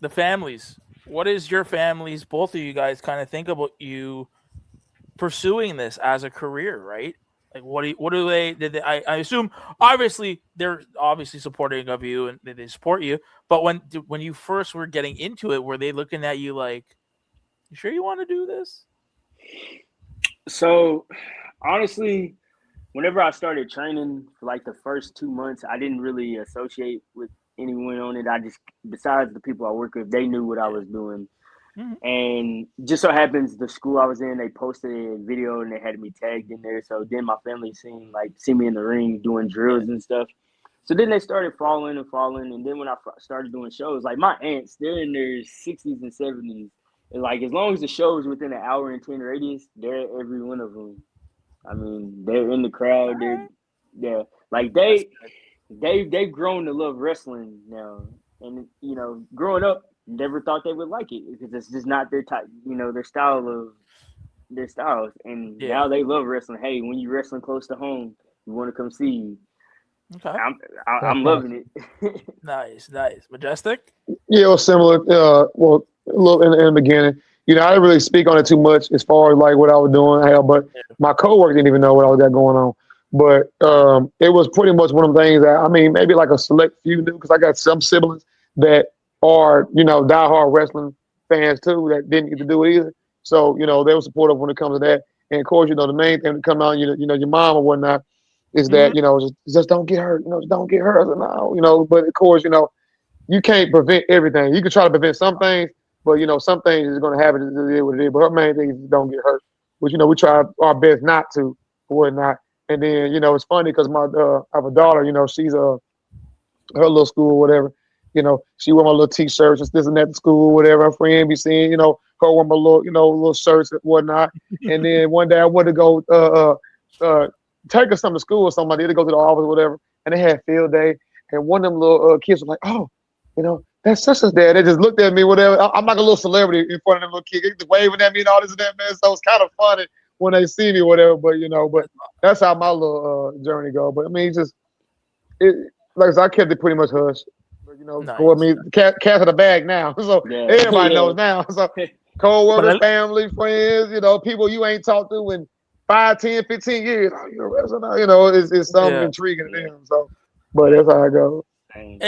the families. What is your families, both of you guys, kind of think about you pursuing this as a career, right? Like, what do they? Did they? I assume obviously they're obviously supporting of you and they support you. But when you first were getting into it, were they looking at you like, "You sure you want to do this?" So honestly, whenever I started training for like the first 2 months, I didn't really associate with anyone on it. I just, besides the people I work with, they knew what I Yeah. was doing. Mhm. And just so happens the school I was in, they posted a video and they had me tagged in there. So then my family see me in the ring doing Yeah. drills and stuff. So then they started following and following. And then when I started doing shows, like my aunts, they're in their 60s and 70s. And like as long as the show is within an hour and 10 radius, they're at every one of them. I mean, they're in the All crowd. right. They're like That's good. they've grown to love wrestling now. And growing up, never thought they would like it because it's just not their type. Their styles. And Yeah. now they love wrestling. Hey, when you wrestling close to home, we want to come see you. Okay. I'm loving it. Nice. Nice. Majestic. Yeah, it was similar. Well, a little in the beginning. I didn't really speak on it too much as far as like what I was doing, hell, but Yeah. my coworker didn't even know what I was got going on. But it was pretty much one of the things that I mean, maybe like a select few knew because I got some siblings that are diehard wrestling fans too that didn't get to do it either. So they were supportive when it comes to that. And of course, the main thing to come out, your mom or whatnot, is Hmm. that just don't get hurt. Just don't get hurt. No. But of course, you can't prevent everything. You can try to prevent some things, but some things is going to happen. It is what it is. But her main thing is don't get hurt, which we try our best not to or whatnot. And then it's funny because I have a daughter. She's her little school or whatever. She wear my little t-shirts and this and that to school, whatever. Her friend be seeing, her wear my little, little shirts and whatnot. And then one day I went to go take her something to school or something. I did to go to the office or whatever, and they had field day. And one of them little kids was like, "Oh, that's sister's dad." They just looked at me, whatever. I'm like a little celebrity in front of them little kids, they waving at me and all this and that, man. So it's kind of funny when they see me, whatever. But that's how my little journey go. But I mean, it, like I said, I kept it pretty much hush. But I Nice. mean, cat in the bag now, so Yeah, everybody yeah. knows now. So But co-workers, family, friends, people you ain't talked to in 5, 10, 15 years. Oh, you're a wrestler now. It's something yeah. intriguing to Yeah. them. So, but that's how I go. Same.